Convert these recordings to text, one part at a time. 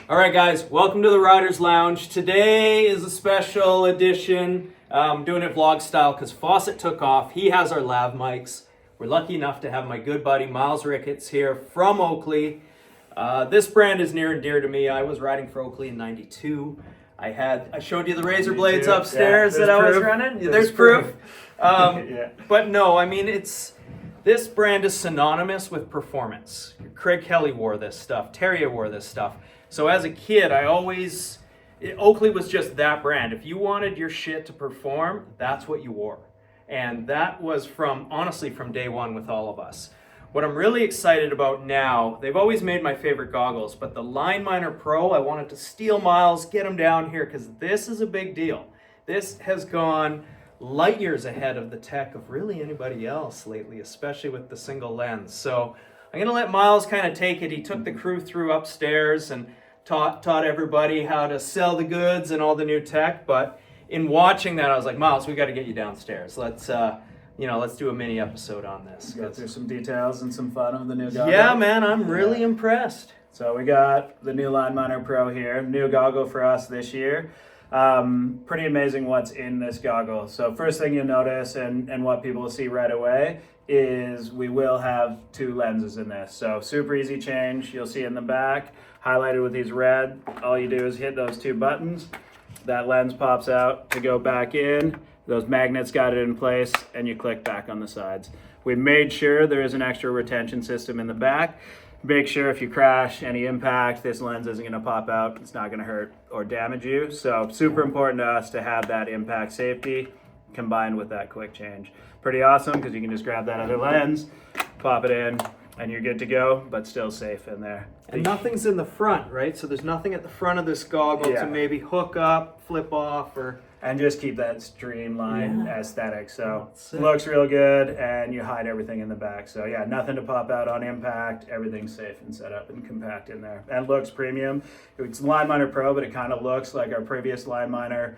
All right, guys, welcome to the Riders Lounge. Today is a special edition. I'm doing it vlog style because Fawcett took off. He has our lav mics. We're lucky enough to have my good buddy Myles Ricketts here from Oakley. This brand is near and dear to me. I was riding for Oakley in '92. I showed you the razor blades upstairs that I was running. There's proof. But no, I mean, this brand is synonymous with performance. Craig Kelly wore this stuff. Terrier wore this stuff. So as a kid, Oakley was just that brand. If you wanted your shit to perform, that's what you wore. And that was honestly from day one with all of us. What I'm really excited about now, they've always made my favorite goggles, but the Line Miner Pro, I wanted to steal Myles, get him down here, because this is a big deal. This has gone light years ahead of the tech of really anybody else lately, especially with the single lens. So I'm gonna let Myles kind of take it. He took the crew through upstairs and taught everybody how to sell the goods and all the new tech. But in watching that, I was like, Myles, we got to get you downstairs. Let's do a mini episode on this. Go through some details and some fun of the new goggle. Yeah, man, I'm really impressed. So we got the new Line Miner Pro here, new goggle for us this year. Pretty amazing what's in this goggle. So first thing you'll notice and what people will see right away is we will have two lenses in this. So super easy change. You'll see in the back, highlighted with these red. All you do is hit those two buttons. That lens pops out to go back in. Those magnets got it in place, and you click back on the sides. We made sure there is an extra retention system in the back. Make sure if you crash, any impact, this lens isn't going to pop out. It's not going to hurt or damage you. So super important to us to have that impact safety combined with that quick change. Pretty awesome because you can just grab that other lens, pop it in, and you're good to go, but still safe in there. And nothing's in the front, right? So there's nothing at the front of this goggle to maybe hook up, flip off, or... And just keep that streamlined aesthetic. So looks real good, and you hide everything in the back. So yeah, nothing to pop out on impact. Everything's safe and set up and compact in there. And looks premium. It's Line Miner Pro, but it kind of looks like our previous Line Miner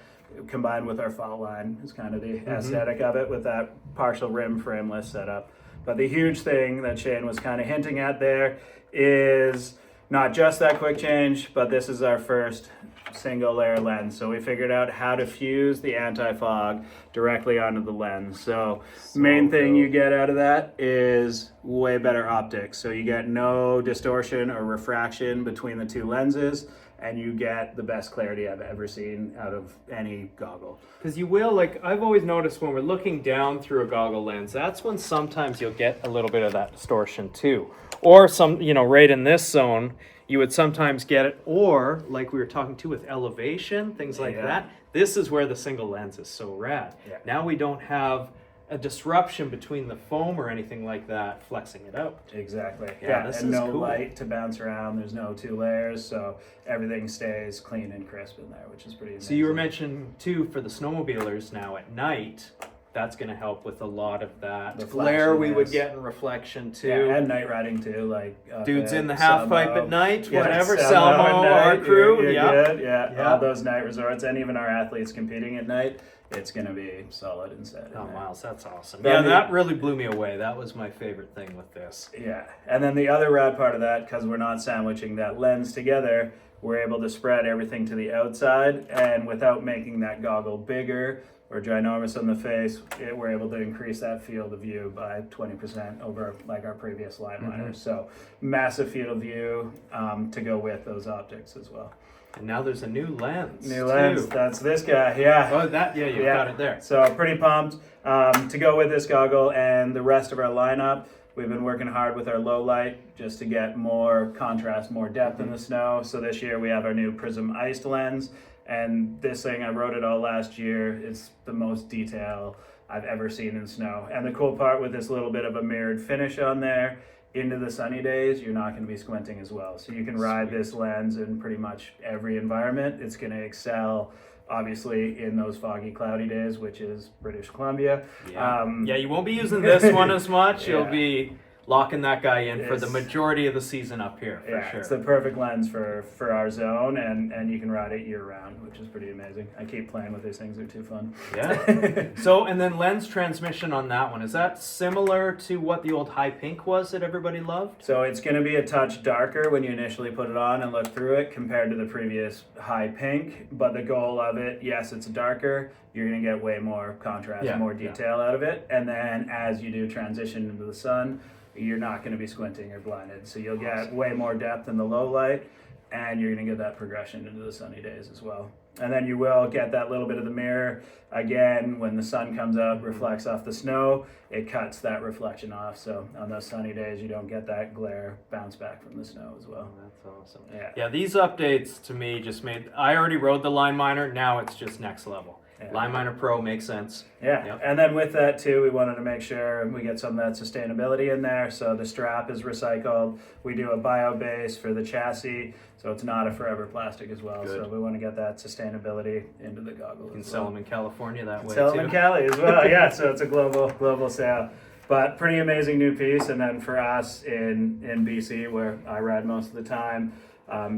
combined with our fall line is kind of the aesthetic of it with that partial rim frameless setup. But the huge thing that Shane was kind of hinting at there is not just that quick change, but this is our first single layer lens. So we figured out how to fuse the anti-fog directly onto the lens. So main thing you get out of that is way better optics. So you get no distortion or refraction between the two lenses, and you get the best clarity I've ever seen out of any goggle. Because you will, like, I've always noticed when we're looking down through a goggle lens, that's when sometimes you'll get a little bit of that distortion too. Or right in this zone, you would sometimes get it, or like we were talking to with elevation, things like that. This is where the single lens is so rad. Yeah. Now we don't have a disruption between the foam or anything like that flexing it out. Exactly. Yeah, this and is no cool. light to bounce around. There's no two layers, so everything stays clean and crisp in there, which is pretty amazing. So you were mentioning too, for the snowmobilers now at night, that's going to help with a lot of that glare we would get in reflection too. Yeah, and night riding too, like dudes in the half pipe at night, whatever, Selmo, our crew, you're good. All those night resorts, and even our athletes competing at night, it's going to be solid and set. Oh, Myles, that's awesome. That really blew me away. That was my favorite thing with this. Yeah, and then the other rad part of that, because we're not sandwiching that lens together, we're able to spread everything to the outside, and without making that goggle bigger or ginormous on the face, we're able to increase that field of view by 20% over like our previous Line Miners. So massive field of view to go with those optics as well. And now there's a new lens. Lens, that's this guy, yeah. Oh, you've got it there. So pretty pumped to go with this goggle and the rest of our lineup. We've been working hard with our low light just to get more contrast, more depth in the snow. So this year we have our new Prism Iced lens. And this thing, I wrote it all last year. It's the most detail I've ever seen in snow. And the cool part with this little bit of a mirrored finish on there, into the sunny days, you're not going to be squinting as well. So you can ride this lens in pretty much every environment. It's going to excel, obviously, in those foggy, cloudy days, which is British Columbia. Yeah, you won't be using this one as much. You'll be locking that guy in for the It's- majority of the season up here, for Yeah, sure. it's the perfect lens for our zone, and you can ride it year round, which is pretty amazing. I keep playing with these things; they're too fun. Yeah. So, and then lens transmission on that one, is that similar to what the old high pink was that everybody loved? So it's going to be a touch darker when you initially put it on and look through it compared to the previous high pink, but the goal of it, yes, it's darker. You're going to get way more contrast, Yeah, more detail out of it, and then as you do transition into the sun, you're not going to be squinting or blinded. So you'll get way more depth in the low light, and you're going to get that progression into the sunny days as well. And then you will get that little bit of the mirror. Again, when the sun comes up, reflects off the snow, it cuts that reflection off. So on those sunny days, you don't get that glare bounce back from the snow as well. That's awesome. Yeah. Yeah, these updates to me just made, I already rode the Line Miner, now it's just next level. Yeah. Line Miner Pro makes sense. Yeah, Yep. and then with that too, we wanted to make sure we get some of that sustainability in there. So the strap is recycled. We do a bio base for the chassis, so it's not a forever plastic as well. Good. So we want to get that sustainability into the goggle. You can as sell well. them in California that way Sell too. them in Cali as well. Yeah, so it's a global sale. But pretty amazing new piece. And then for us in BC, where I ride most of the time,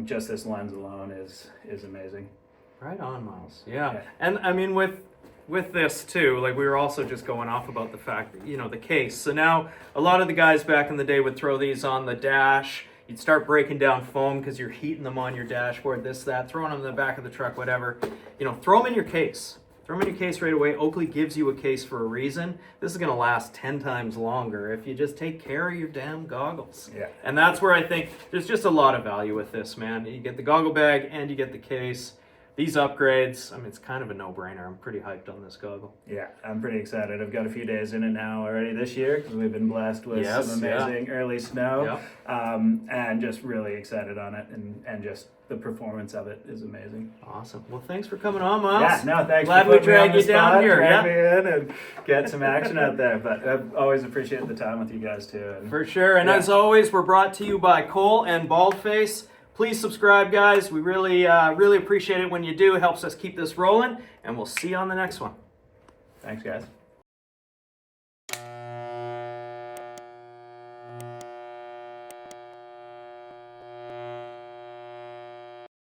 just this lens alone is amazing. Right on, Miles. Yeah. Yeah. And I mean, with this too, like we were also just going off about the fact that, you know, the case. So now a lot of the guys back in the day would throw these on the dash. You'd start breaking down foam because you're heating them on your dashboard, this, that, throwing them in the back of the truck, whatever. You know, throw them in your case. Throw them in your case right away. Oakley gives you a case for a reason. This is going to last 10 times longer if you just take care of your damn goggles. Yeah. And that's where I think there's just a lot of value with this, man. You get the goggle bag and you get the case. These upgrades, I mean, it's kind of a no-brainer. I'm pretty hyped on this goggle. Yeah, I'm pretty excited. I've got a few days in it now already this year because we've been blessed with Yes, some amazing early snow. Yep. And just really excited on it, and just the performance of it is amazing. Awesome. Well, thanks for coming on, Miles. Yeah, no, thanks Glad for we putting me on dragged the you down spot, here. drag Yeah. me in and get some action out there. But I've always appreciated the time with you guys too. And For sure. And Yeah. as always, we're brought to you by Cole and BALDFACE. Please subscribe, guys. We really appreciate it when you do. It helps us keep this rolling. And we'll see you on the next one. thanks, guys.